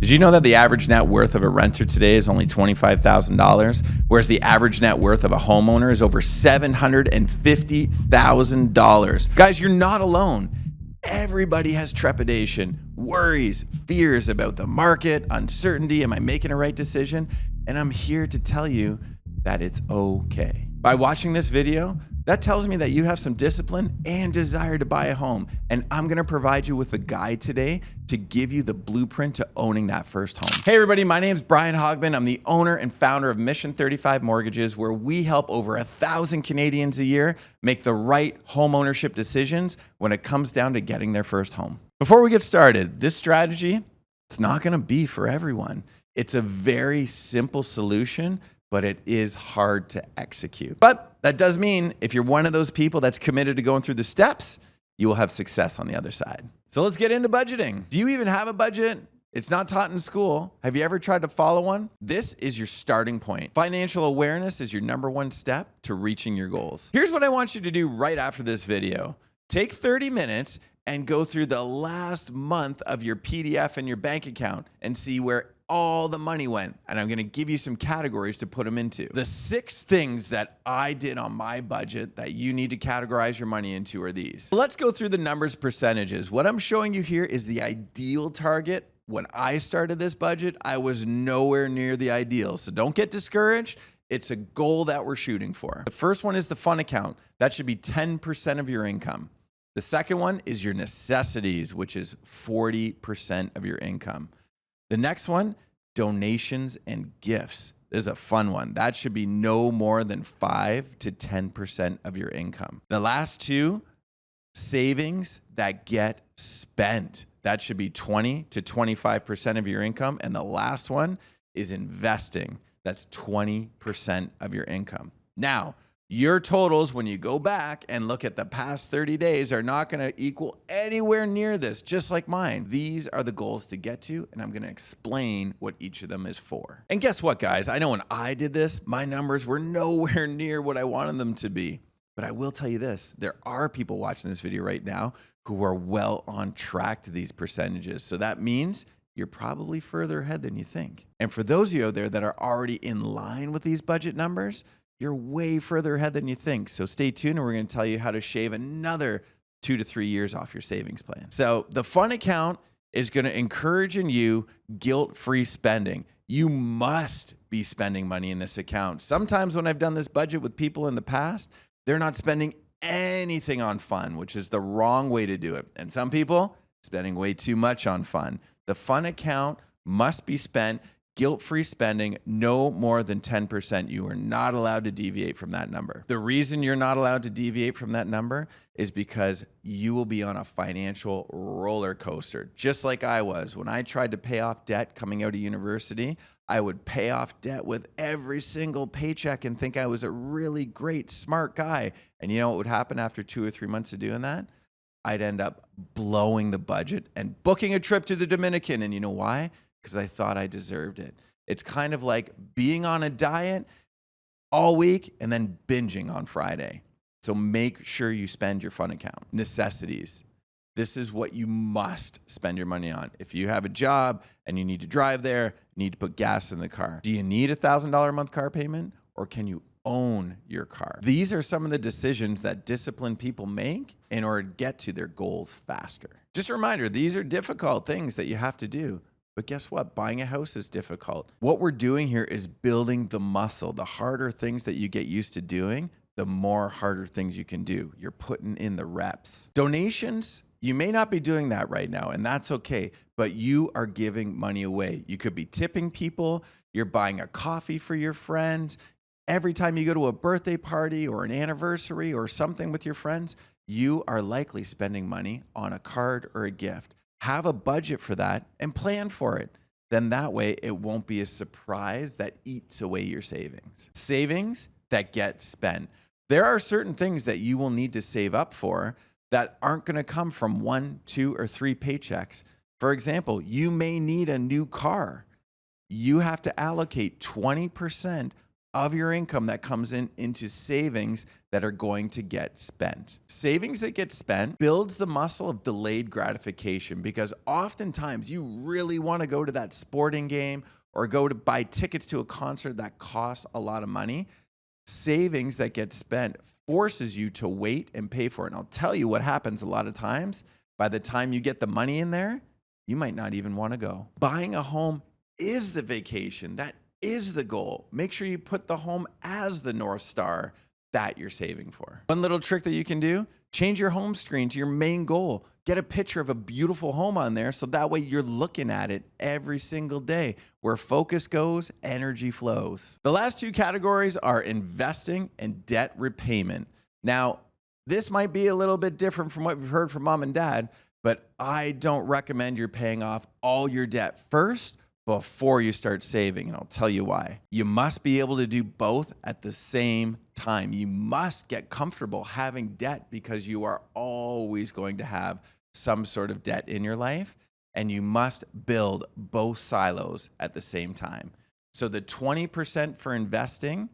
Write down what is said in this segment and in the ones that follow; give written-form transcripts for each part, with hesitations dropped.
Did you know that the average net worth of a renter today is only $25,000, whereas the average net worth of a homeowner is over $750,000? Guys, you're not alone. Everybody has trepidation, worries, fears about the market, uncertainty. Am I making a right decision? And I'm here to tell you that it's okay. By watching this video, that tells me that you have some discipline and desire to buy a home. And I'm gonna provide you with a guide today to give you the blueprint to owning that first home. Hey everybody, my name is Brian Hogman. I'm the owner and founder of Mission 35 Mortgages, where we help over 1,000 Canadians a year make the right home ownership decisions when it comes down to getting their first home. Before we get started, this strategy, it's not gonna be for everyone. It's a very simple solution, but it is hard to execute. But that does mean if you're one of those people that's committed to going through the steps, you will have success on the other side. So let's get into budgeting. Do you even have a budget? It's not taught in school. Have you ever tried to follow one? This is your starting point. Financial awareness is your #1 step to reaching your goals. Here's what I want you to do right after this video. Take 30 minutes and go through the last month of your PDF and your bank account and see where all the money went. And I'm gonna give you some categories to put them into. The 6 things that I did on my budget that you need to categorize your money into are these. Let's go through the numbers, percentages. What I'm showing you here is the ideal target. When I started this budget, I was nowhere near the ideal. So don't get discouraged. It's a goal that we're shooting for. The first one is the fund account. That should be 10% of your income. The second one is your necessities, which is 40% of your income. The next one, donations and gifts. This is a fun one. That should be no more than 5 to 10% of your income. The last two, savings that get spent. That should be 20 to 25% of your income. And the last one is investing. That's 20% of your income. Now, your totals, when you go back and look at the past 30 days, are not going to equal anywhere near this, just like mine. These are the goals to get to, and I'm going to explain what each of them is for. And guess what, guys? I know when I did this, my numbers were nowhere near what I wanted them to be. But I will tell you this, there are people watching this video right now who are well on track to these percentages. So that means you're probably further ahead than you think. And for those of you out there that are already in line with these budget numbers, you're way further ahead than you think. So stay tuned and we're going to tell you how to shave another 2 to 3 years off your savings plan. So the fund account is going to encourage in you guilt-free spending. You must be spending money in this account. Sometimes when I've done this budget with people in the past, they're not spending anything on fun, which is the wrong way to do it. And some people spending way too much on fun. The fund account must be spent guilt-free spending, no more than 10%. You are not allowed to deviate from that number. The reason you're not allowed to deviate from that number is because you will be on a financial roller coaster, just like I was. When I tried to pay off debt coming out of university, I would pay off debt with every single paycheck and think I was a really great, smart guy. And you know what would happen after 2 or 3 months of doing that? I'd end up blowing the budget and booking a trip to the Dominican. And you know why? Because I thought I deserved it. It's kind of like being on a diet all week and then binging on Friday. So make sure you spend your fund account. Necessities. This is what you must spend your money on. If you have a job and you need to drive there, you need to put gas in the car. Do you need a $1,000 a month car payment, or can you own your car? These are some of the decisions that disciplined people make in order to get to their goals faster. Just a reminder, these are difficult things that you have to do. But guess what? Buying a house is difficult. What we're doing here is building the muscle. The harder things that you get used to doing, the more harder things you can do. You're putting in the reps. Donations, you may not be doing that right now, and that's okay, but you are giving money away. You could be tipping people. You're buying a coffee for your friends. Every time you go to a birthday party or an anniversary or something with your friends, you are likely spending money on a card or a gift. Have a budget for that and plan for it. Then that way it won't be a surprise that eats away your savings. Savings that get spent. There are certain things that you will need to save up for that aren't going to come from 1, 2, or 3 paychecks. For example, you may need a new car. You have to allocate 20% of your income that comes into savings that are going to get spent. Savings that get spent builds the muscle of delayed gratification, because oftentimes you really want to go to that sporting game or go to buy tickets to a concert that costs a lot of money. Savings that get spent forces you to wait and pay for it. And I'll tell you what happens a lot of times. By the time you get the money in there, you might not even want to go. Buying a home is the vacation. That is the goal. Make sure you put the home as the North Star that you're saving for. One little trick that you can do, change your home screen to your main goal. Get a picture of a beautiful home on there so that way you're looking at it every single day. Where focus goes, energy flows. The last two categories are investing and debt repayment. Now, this might be a little bit different from what we've heard from mom and dad, but I don't recommend you're paying off all your debt first before you start saving, and I'll tell you why. You must be able to do both at the same time. You must get comfortable having debt because you are always going to have some sort of debt in your life, and you must build both silos at the same time. So the 20% for investing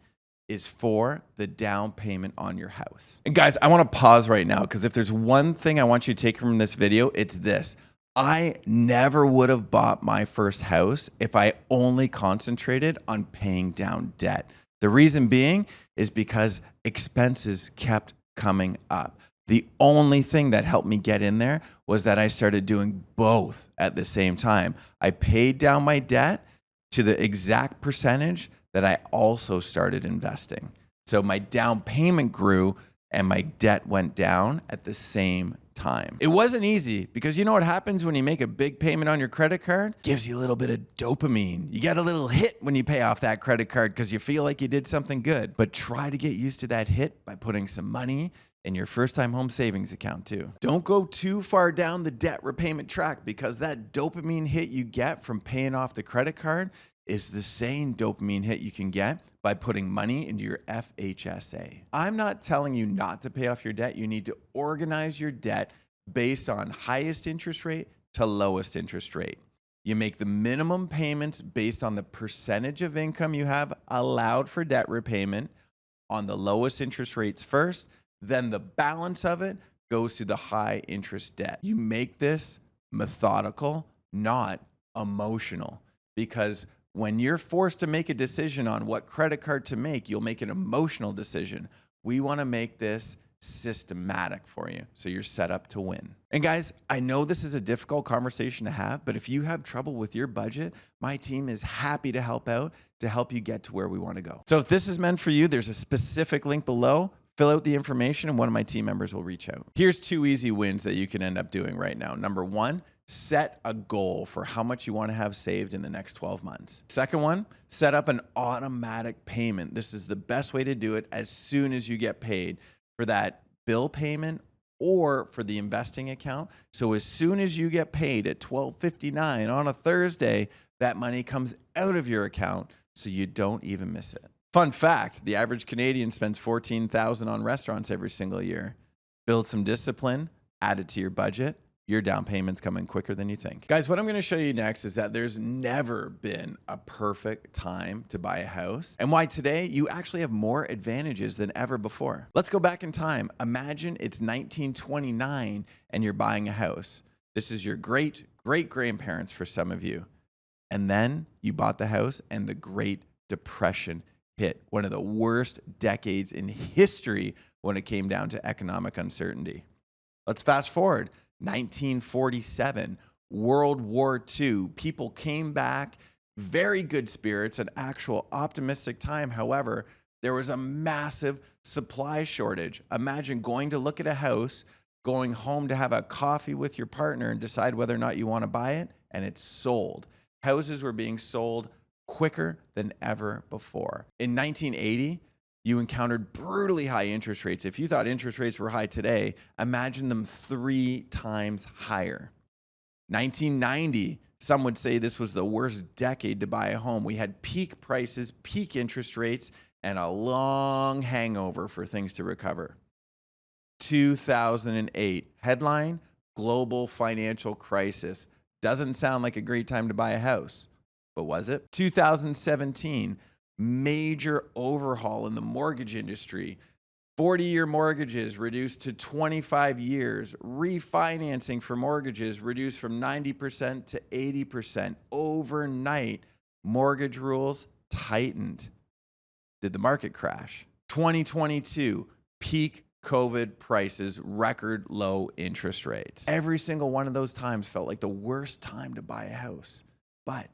is for the down payment on your house. And guys, I want to pause right now because if there's one thing I want you to take from this video, it's this. I never would have bought my first house if I only concentrated on paying down debt. The reason being is because expenses kept coming up. The only thing that helped me get in there was that I started doing both at the same time. I paid down my debt to the exact percentage that I also started investing. So my down payment grew and my debt went down at the same time. It wasn't easy because you know what happens when you make a big payment on your credit card? Gives you a little bit of dopamine. You get a little hit when you pay off that credit card because you feel like you did something good. But try to get used to that hit by putting some money in your first-time home savings account too. Don't go too far down the debt repayment track because that dopamine hit you get from paying off the credit card is the same dopamine hit you can get by putting money into your FHSA. I'm not telling you not to pay off your debt. You need to organize your debt based on highest interest rate to lowest interest rate. You make the minimum payments based on the percentage of income you have allowed for debt repayment on the lowest interest rates first, then the balance of it goes to the high interest debt. You make this methodical, not emotional, because when you're forced to make a decision on what credit card to make, you'll make an emotional decision. We want to make this systematic for you so you're set up to win. And guys, I know this is a difficult conversation to have, but if you have trouble with your budget, my team is happy to help out to help you get to where we want to go. So if this is meant for you, there's a specific link below. Fill out the information and one of my team members will reach out. Here's 2 easy wins that you can end up doing right now. Number 1, set a goal for how much you want to have saved in the next 12 months. Second one, set up an automatic payment. This is the best way to do it as soon as you get paid for that bill payment or for the investing account. So as soon as you get paid at $12.59 on a Thursday, that money comes out of your account so you don't even miss it. Fun fact, the average Canadian spends $14,000 on restaurants every single year. Build some discipline, add it to your budget. Your down payment's coming quicker than you think. Guys, what I'm going to show you next is that there's never been a perfect time to buy a house and why today you actually have more advantages than ever before. Let's go back in time. Imagine it's 1929 and you're buying a house. This is your great-great-grandparents for some of you. And then you bought the house and the Great Depression hit, one of the worst decades in history when it came down to economic uncertainty. Let's fast forward. 1947, World War II. People came back, very good spirits, an actual optimistic time. However, there was a massive supply shortage. Imagine going to look at a house, going home to have a coffee with your partner and decide whether or not you want to buy it, and it's sold. Houses were being sold quicker than ever before. In 1980, you encountered brutally high interest rates. If you thought interest rates were high today, imagine them 3 times higher. 1990, some would say this was the worst decade to buy a home. We had peak prices, peak interest rates, and a long hangover for things to recover. 2008, headline, global financial crisis. Doesn't sound like a great time to buy a house, but was it? 2017, major overhaul in the mortgage industry. 40-year mortgages reduced to 25 years. Refinancing for mortgages reduced from 90% to 80%. Overnight, mortgage rules tightened. Did the market crash? 2022, peak COVID prices, record low interest rates. Every single one of those times felt like the worst time to buy a house. But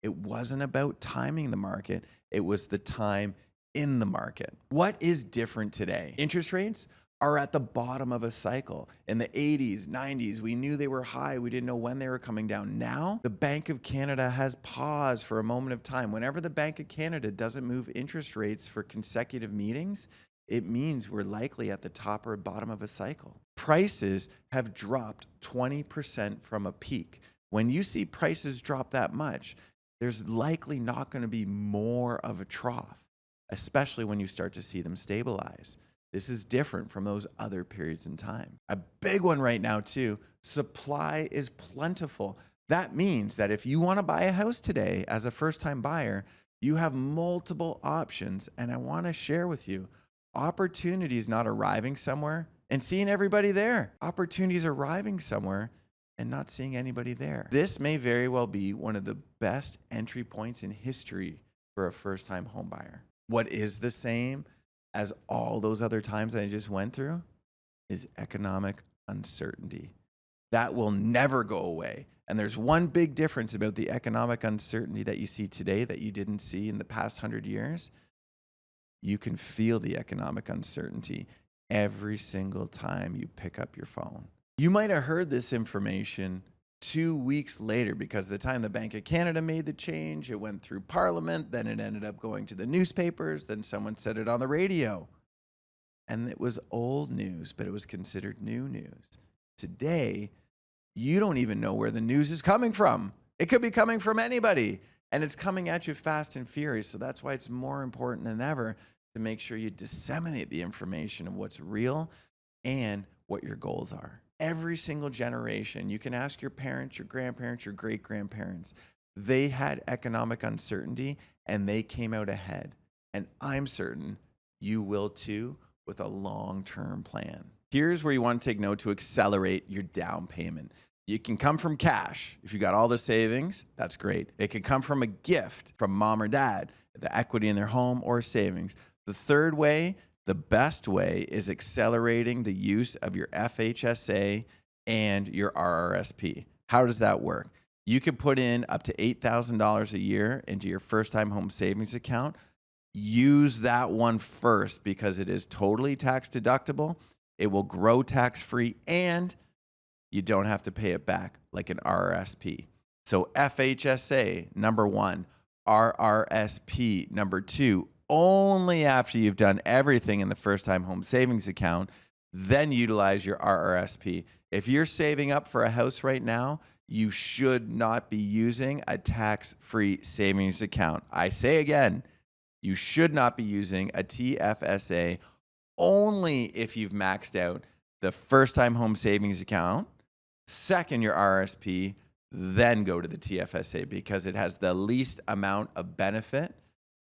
it wasn't about timing the market. It was the time in the market. What is different today? Interest rates are at the bottom of a cycle. In the 80s, 90s, we knew they were high. We didn't know when they were coming down. Now, the Bank of Canada has paused for a moment of time. Whenever the Bank of Canada doesn't move interest rates for consecutive meetings, it means we're likely at the top or bottom of a cycle. Prices have dropped 20% from a peak. When you see prices drop that much, there's likely not going to be more of a trough, especially when you start to see them stabilize. This is different from those other periods in time. A big one right now too, supply is plentiful. That means that if you want to buy a house today as a first-time buyer, you have multiple options. And I want to share with you, opportunities not arriving somewhere and seeing everybody there. Opportunities arriving somewhere and not seeing anybody there. This may very well be one of the best entry points in history for a first-time home buyer. What is the same as all those other times that I just went through is economic uncertainty. That will never go away. And there's one big difference about the economic uncertainty that you see today that you didn't see in the past 100 years. You can feel the economic uncertainty every single time you pick up your phone. You might have heard this information 2 weeks later, because the time the Bank of Canada made the change, it went through Parliament, then it ended up going to the newspapers, then someone said it on the radio. And it was old news, but it was considered new news. Today, you don't even know where the news is coming from. It could be coming from anybody, and it's coming at you fast and furious. So that's why it's more important than ever to make sure you disseminate the information of what's real and what your goals are. Every single generation, you can ask your parents, your grandparents, your great-grandparents. They had economic uncertainty and they came out ahead. And I'm certain you will too with a long-term plan. Here's where you want to take note to accelerate your down payment. You can come from cash. If you got all the savings, that's great. It can come from a gift from mom or dad, the equity in their home or savings. The third way, the best way, is accelerating the use of your FHSA and your RRSP. How does that work? You can put in up to $8,000 a year into your first-time home savings account. Use that one first because it is totally tax deductible. It will grow tax-free and you don't have to pay it back like an RRSP. So FHSA, number one. RRSP, number two. Only after you've done everything in the first-time home savings account, then utilize your RRSP. If you're saving up for a house right now, you should not be using a tax-free savings account. I say again, you should not be using a TFSA only if you've maxed out the first-time home savings account, second your RRSP, then go to the TFSA because it has the least amount of benefit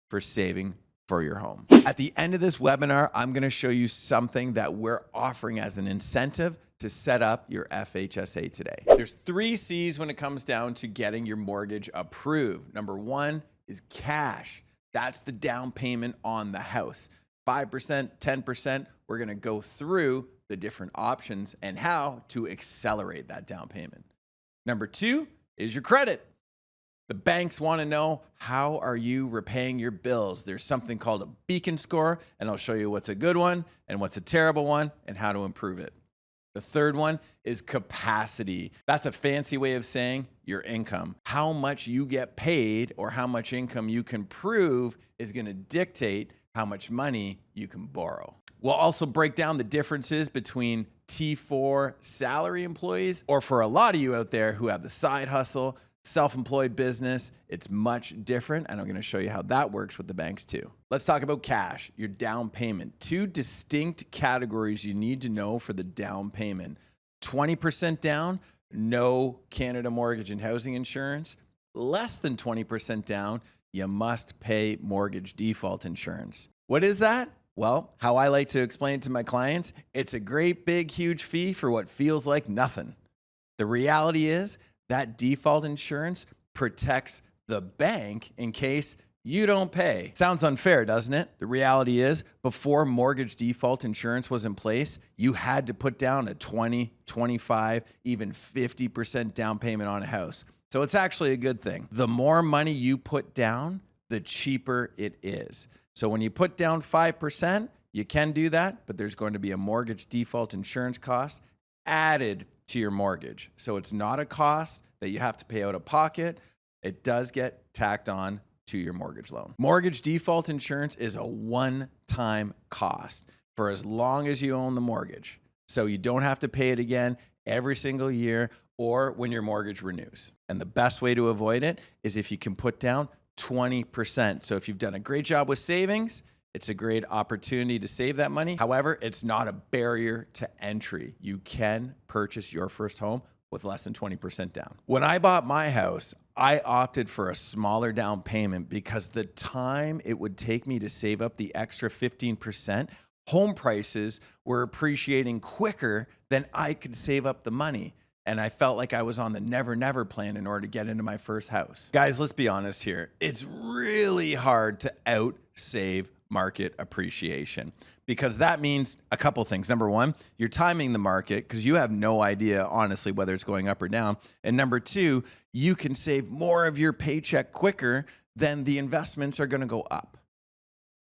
for saving for your home. At the end of this webinar, I'm going to show you something that we're offering as an incentive to set up your FHSA today. There's 3 C's when it comes down to getting your mortgage approved. Number 1 is cash. That's the down payment on the house. 5%, 10%. We're going to go through the different options and how to accelerate that down payment. Number 2 is your credit. The banks want to know, how are you repaying your bills? There's something called a beacon score, and I'll show you what's a good one and what's a terrible one and how to improve it. The third one is capacity. That's a fancy way of saying your income. How much you get paid or how much income you can prove is going to dictate how much money you can borrow. We'll also break down the differences between T4 salary employees, or for a lot of you out there who have the side hustle, self-employed business, it's much different, and I'm going to show you how that works with the banks too. Let's talk about cash, your down payment. 2 distinct categories you need to know for the down payment. 20% down, no Canada Mortgage and Housing Insurance. Less than 20% down, you must pay mortgage default insurance. What is that? Well, how I like to explain it to my clients, it's a great big huge fee for what feels like nothing. The reality is that default insurance protects the bank in case you don't pay. Sounds unfair, doesn't it? The reality is, before mortgage default insurance was in place, you had to put down a 20, 25, even 50% down payment on a house. So it's actually a good thing. The more money you put down, the cheaper it is. So when you put down 5%, you can do that, but there's going to be a mortgage default insurance cost added to your mortgage. So it's not a cost that you have to pay out of pocket. It does get tacked on to your mortgage loan. Mortgage default insurance is a one-time cost for as long as you own the mortgage. So you don't have to pay it again every single year or when your mortgage renews. And the best way to avoid it is if you can put down 20%. So if you've done a great job with savings, it's a great opportunity to save that money. However, it's not a barrier to entry. You can purchase your first home with less than 20% down. When I bought my house, I opted for a smaller down payment because the time it would take me to save up the extra 15%, home prices were appreciating quicker than I could save up the money. And I felt like I was on the never plan in order to get into my first house. Guys, let's be honest here. It's really hard to out-save market appreciation because that means a couple things. Number one, you're timing the market because you have no idea, honestly, whether it's going up or down. And number two, you can save more of your paycheck quicker than the investments are going to go up.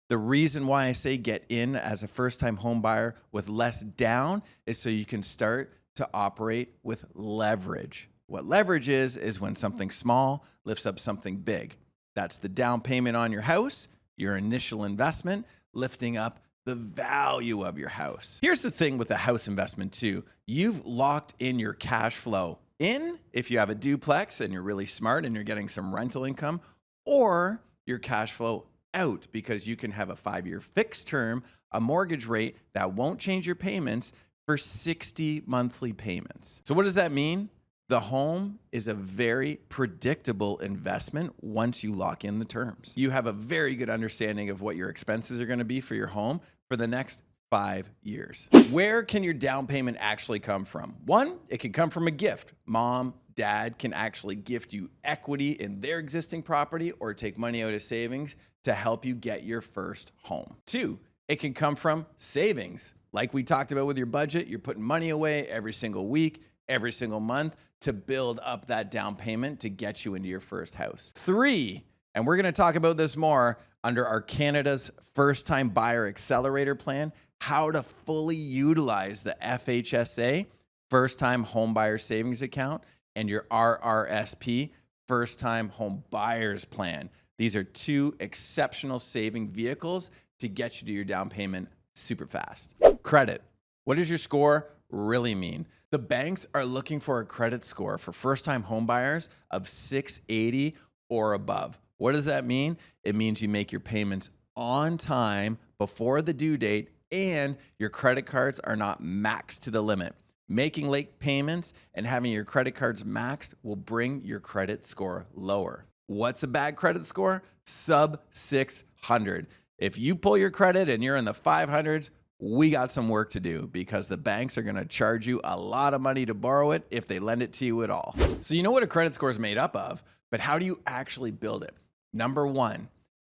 The reason why I say get in as a first-time home buyer with less down is so you can start to operate with leverage. What leverage is when something small lifts up something big. That's the down payment on your house, your initial investment, lifting up the value of your house. Here's the thing with a house investment too. You've locked in your cash flow in if you have a duplex and you're really smart and you're getting some rental income, or your cash flow out because you can have a 5-year fixed term, a mortgage rate that won't change your payments for 60 monthly payments. So what does that mean? The home is a very predictable investment once you lock in the terms. You have a very good understanding of what your expenses are going to be for your home for the next 5 years. Where can your down payment actually come from? One, it can come from a gift. Mom, dad can actually gift you equity in their existing property or take money out of savings to help you get your first home. Two, it can come from savings. Like we talked about with your budget, you're putting money away every single week, every single month to build up that down payment to get you into your first house. Three, and we're going to talk about this more under our Canada's First Time Buyer Accelerator Plan, how to fully utilize the FHSA First Time Home Buyer Savings Account and your RRSP First Time Home Buyers Plan. These are two exceptional saving vehicles to get you to your down payment super fast. Credit. What does your score really mean? The banks are looking for a credit score for first-time home buyers of 680 or above. What does that mean? It means you make your payments on time before the due date and your credit cards are not maxed to the limit. Making late payments and having your credit cards maxed will bring your credit score lower. What's a bad credit score? Sub 600. If you pull your credit and you're in the 500s, we got some work to do because the banks are going to charge you a lot of money to borrow it if they lend it to you at all. So you know what a credit score is made up of, but how do you actually build it? Number one,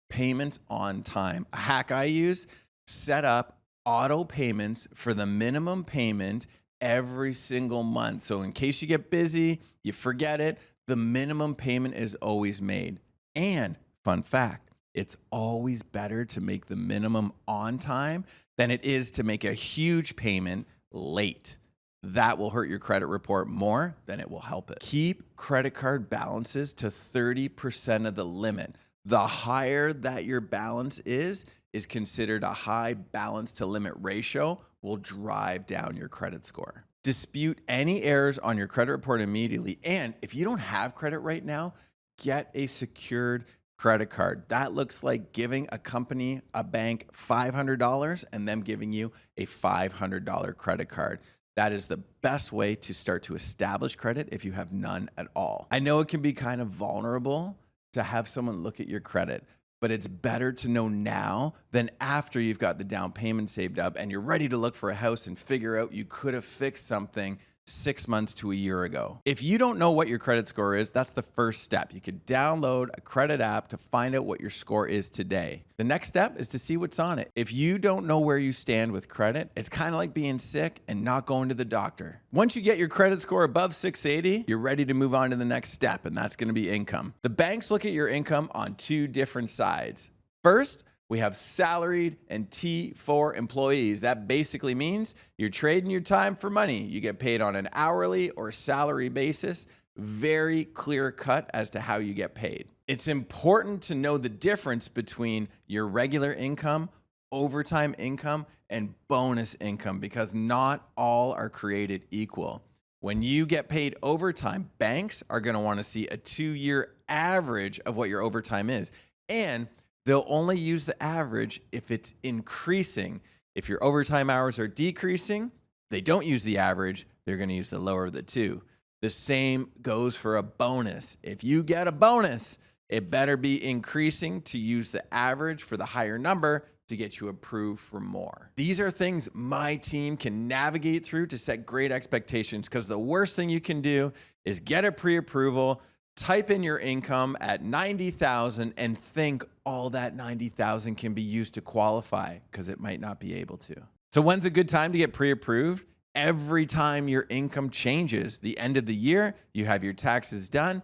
payments on time. A hack I use, set up auto payments for the minimum payment every single month. So in case you get busy, you forget it, the minimum payment is always made. And fun fact, it's always better to make the minimum on time than it is to make a huge payment late. That will hurt your credit report more than it will help it. Keep credit card balances to 30% of the limit. The higher that your balance is considered a high balance to limit ratio, will drive down your credit score. Dispute any errors on your credit report immediately. And if you don't have credit right now, get a secured credit card. That looks like giving a company, a bank, $500 and them giving you a $500 credit card. That is the best way to start to establish credit if you have none at all. I know it can be kind of vulnerable to have someone look at your credit. But it's better to know now than after you've got the down payment saved up and you're ready to look for a house and figure out you could have fixed something 6 months to a year ago. If you don't know what your credit score is, that's the first step. You could download a credit app to find out what your score is today. The next step is to see what's on it. If you don't know where you stand with credit, it's kind of like being sick and not going to the doctor. Once you get your credit score above 680, you're ready to move on to the next step, and that's going to be income. The banks look at your income on two different sides. First, we have salaried and T4 employees. That basically means you're trading your time for money. You get paid on an hourly or salary basis, very clear cut as to how you get paid. It's important to know the difference between your regular income, overtime income, and bonus income because not all are created equal. When you get paid overtime, banks are going to want to see a 2-year average of what your overtime is. And they'll only use the average if it's increasing. If your overtime hours are decreasing, they don't use the average. They're going to use the lower of the two. The same goes for a bonus. If you get a bonus, it better be increasing to use the average for the higher number to get you approved for more. These are things my team can navigate through to set great expectations because the worst thing you can do is get a pre-approval, type in your income at 90,000 and think all that 90,000 can be used to qualify because it might not be able to. So when's a good time to get pre-approved? Every time your income changes. The end of the year, you have your taxes done.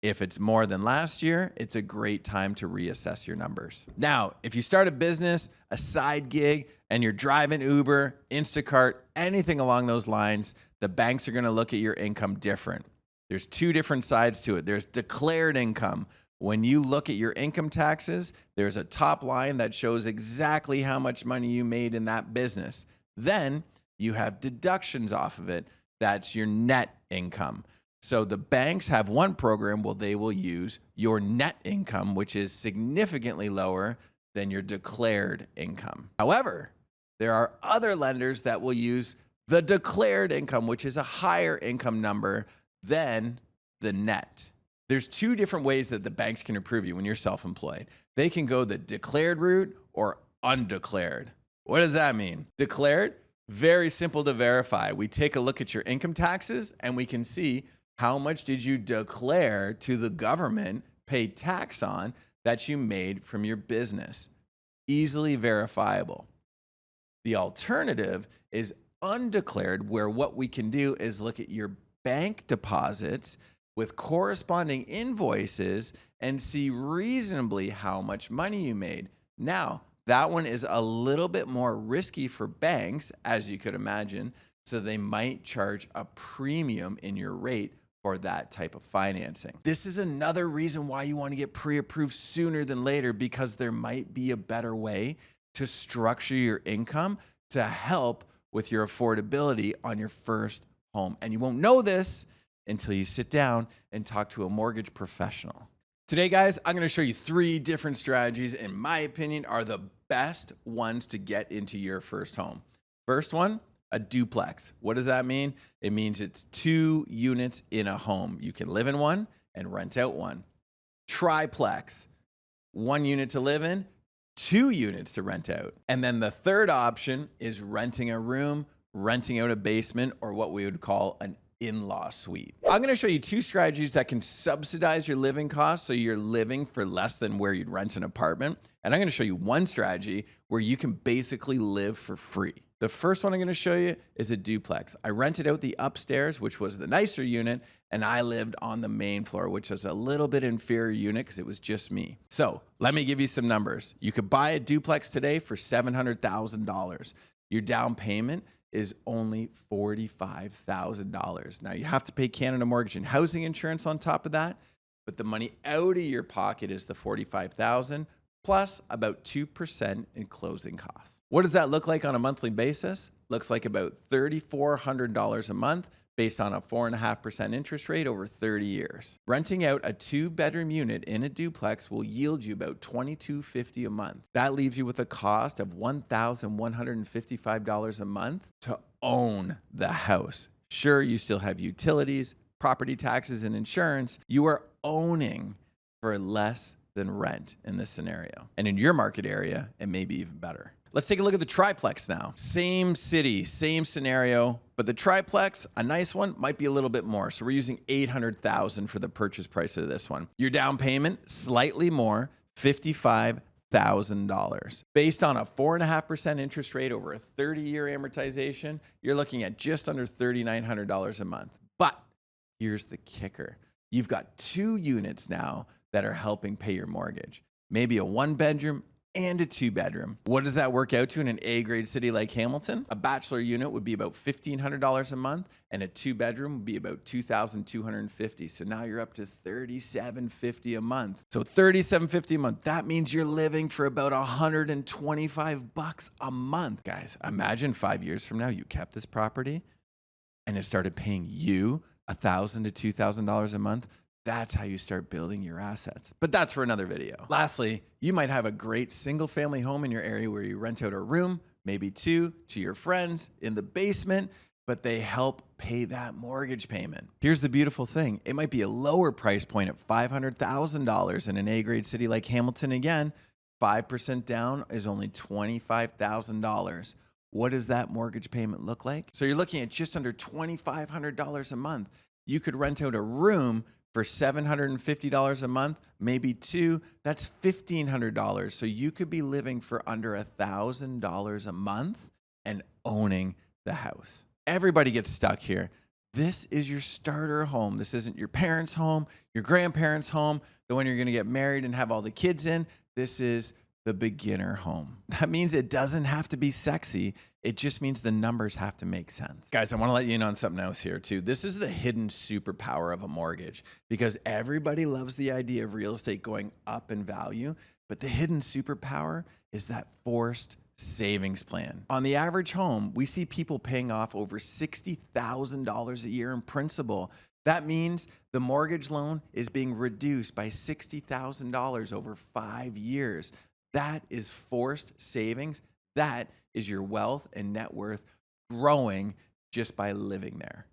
If it's more than last year, it's a great time to reassess your numbers. Now, if you start a business, a side gig, and you're driving Uber, Instacart, anything along those lines, the banks are going to look at your income different. There's two different sides to it. There's declared income. When you look at your income taxes, there's a top line that shows exactly how much money you made in that business. Then you have deductions off of it. That's your net income. So the banks have one program where they will use your net income, which is significantly lower than your declared income. However, there are other lenders that will use the declared income, which is a higher income number than the net. There's two different ways that the banks can approve you when you're self-employed. They can go the declared route or undeclared. What does that mean? Declared, very simple to verify. We take a look at your income taxes and we can see how much did you declare to the government, pay tax on, that you made from your business. Easily verifiable. The alternative is undeclared, where what we can do is look at your bank deposits with corresponding invoices and see reasonably how much money you made. Now, that one is a little bit more risky for banks, as you could imagine, so they might charge a premium in your rate for that type of financing. This is another reason why you want to get pre-approved sooner than later, because there might be a better way to structure your income to help with your affordability on your first home. And you won't know this until you sit down and talk to a mortgage professional. Today, guys, I'm going to show you 3 different strategies, in my opinion, are the best ones to get into your first home. First one, a duplex. What does that mean? It means it's 2 units in a home. You can live in one and rent out one. Triplex, 1 unit to live in, 2 units to rent out. And then the third option is renting a room, renting out a basement, or what we would call an in-law suite. I'm going to show you 2 strategies that can subsidize your living costs so you're living for less than where you'd rent an apartment. And I'm going to show you one strategy where you can basically live for free. The first one I'm going to show you is a duplex. I rented out the upstairs, which was the nicer unit, and I lived on the main floor, which is a little bit inferior unit because it was just me. So let me give you some numbers. You could buy a duplex today for $700,000. Your down payment is only $45,000. Now you have to pay Canada Mortgage and Housing Insurance on top of that, but the money out of your pocket is the $45,000 plus about 2% in closing costs. What does that look like on a monthly basis? Looks like about $3,400 a month based on a 4.5% interest rate over 30 years. Renting out a 2-bedroom unit in a duplex will yield you about $2,250 a month. That leaves you with a cost of $1,155 a month to own the house. Sure, you still have utilities, property taxes, and insurance. You are owning for less than rent in this scenario. And in your market area, it may be even better. Let's take a look at the triplex now. Same city, same scenario, but the triplex, a nice one, might be a little bit more. So we're using $800,000 for the purchase price of this one. Your down payment, slightly more, $55,000. Based on a 4.5% interest rate over a 30-year amortization, you're looking at just under $3,900 a month. But here's the kicker. You've got 2 units now that are helping pay your mortgage. Maybe a 1-bedroom and a 2-bedroom. What does that work out to in an A-grade city like Hamilton? A bachelor unit would be about $1,500 a month, and a 2-bedroom would be about $2,250. So now you're up to $3,750 a month. So $3,750 a month. That means you're living for about $125 a month. Guys, imagine 5 years from now you kept this property and it started paying you $1,000 to $2,000 a month. That's how you start building your assets. But that's for another video. Lastly, you might have a great single family home in your area where you rent out a room, maybe 2, to your friends in the basement, but they help pay that mortgage payment. Here's the beautiful thing. It might be a lower price point at $500,000 in an A-grade city like Hamilton. Again, 5% down is only $25,000. What does that mortgage payment look like? So you're looking at just under $2,500 a month. You could rent out a room for $750 a month, maybe 2, that's $1,500. So you could be living for under $1,000 a month and owning the house. Everybody gets stuck here. This is your starter home. This isn't your parents' home, your grandparents' home, the one you're going to get married and have all the kids in. This is the beginner home. That means it doesn't have to be sexy. It just means the numbers have to make sense. Guys, I want to let you in on something else here too. This is the hidden superpower of a mortgage, because everybody loves the idea of real estate going up in value, but the hidden superpower is that forced savings plan. On the average home, we see people paying off over $60,000 a year in principal. That means the mortgage loan is being reduced by $60,000 over 5 years. That is forced savings. That is your wealth and net worth growing just by living there.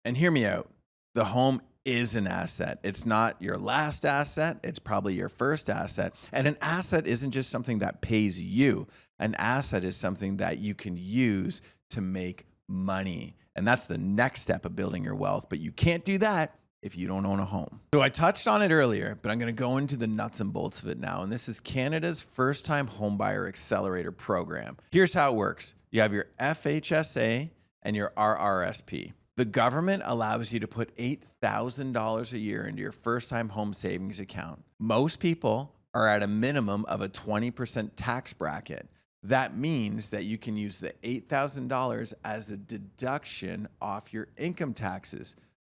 And hear me out. The home is an asset. It's not your last asset. It's probably your first asset. And an asset isn't just something that pays you. An asset is something that you can use to make money. And that's the next step of building your wealth. But you can't do that if you don't own a home. So I touched on it earlier, but I'm going to go into the nuts and bolts of it now. And this is Canada's first-time homebuyer accelerator program. Here's how it works. You have your FHSA and your RRSP. The government allows you to put $8,000 a year into your first-time home savings account. Most people are at a minimum of a 20% tax bracket. That means that you can use the $8,000 as a deduction off your income taxes.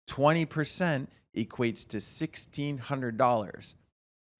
20% equates to $1,600.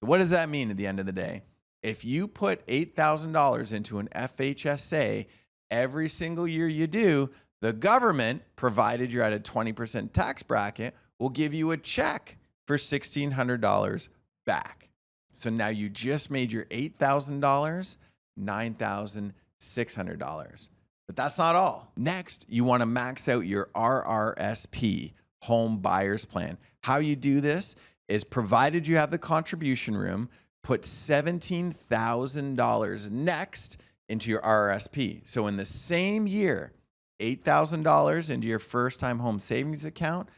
What does that mean at the end of the day? If you put $8,000 into an FHSA every single year you do, the government, provided you're at a 20% tax bracket, will give you a check for $1,600 back. So now you just made your $8,000 $9,600. But that's not all. Next, you want to max out your RRSP, home buyers plan. How you do this is, provided you have the contribution room, put $17,000 next into your RRSP. So in the same year, $8,000 into your first-time home savings account,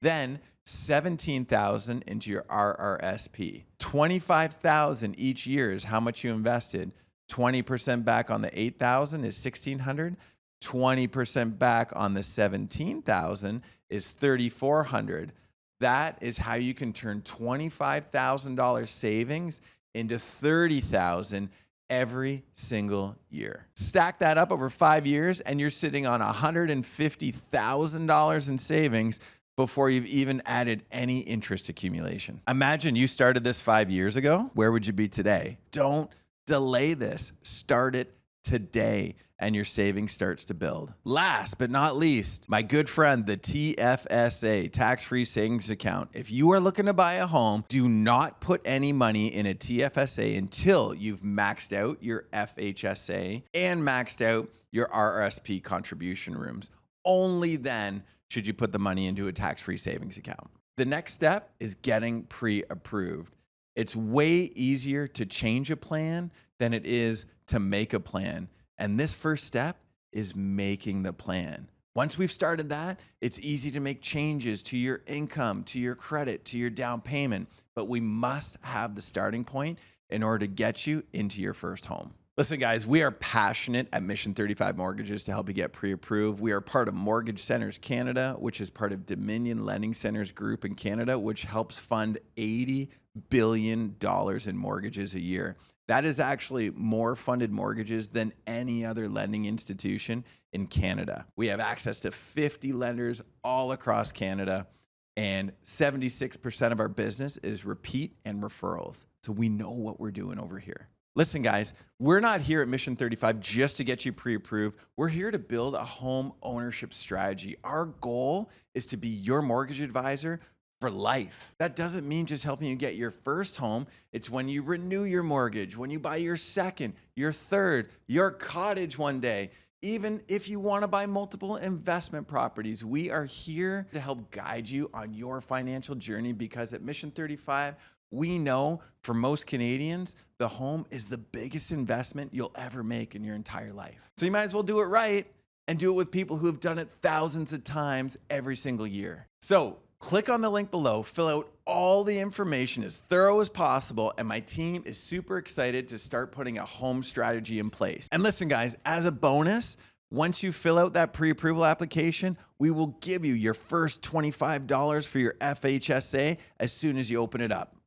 then $17,000 into your RRSP. $25,000 each year is how much you invested. 20% back on the $8,000 is $1,600. 20% back on the $17,000 is $3,400. That is how you can turn $25,000 savings into $30,000 every single year. Stack that up over 5 years and you're sitting on $150,000 in savings before you've even added any interest accumulation. Imagine you started this 5 years ago. Where would you be today? Don't delay this. Start it today and your savings starts to build. Last but not least, my good friend, the TFSA, tax-free savings account. If you are looking to buy a home, do not put any money in a TFSA until you've maxed out your FHSA and maxed out your RRSP contribution rooms. Only then should you put the money into a tax-free savings account. The next step is getting pre-approved. It's way easier to change a plan than it is to make a plan. And this first step is making the plan. Once we've started that, it's easy to make changes to your income, to your credit, to your down payment. But we must have the starting point in order to get you into your first home. Listen, guys, we are passionate at Mission 35 Mortgages to help you get pre-approved. We are part of Mortgage Centers Canada, which is part of Dominion Lending Centers Group in Canada, which helps fund $80 billion in mortgages a year. That is actually more funded mortgages than any other lending institution in Canada. We have access to 50 lenders all across Canada, and 76% of our business is repeat and referrals. So we know what we're doing over here. Listen, guys, we're not here at Mission 35 just to get you pre-approved. We're here to build a home ownership strategy. Our goal is to be your mortgage advisor for life. That doesn't mean just helping you get your first home. It's when you renew your mortgage, when you buy your second, your third, your cottage one day. Even if you want to buy multiple investment properties, we are here to help guide you on your financial journey, because at Mission 35, we know for most Canadians, the home is the biggest investment you'll ever make in your entire life. So you might as well do it right and do it with people who have done it thousands of times every single year. So click on the link below, fill out all the information as thorough as possible, and my team is super excited to start putting a home strategy in place. And listen, guys, as a bonus, once you fill out that pre-approval application, we will give you your first $25 for your FHSA as soon as you open it up.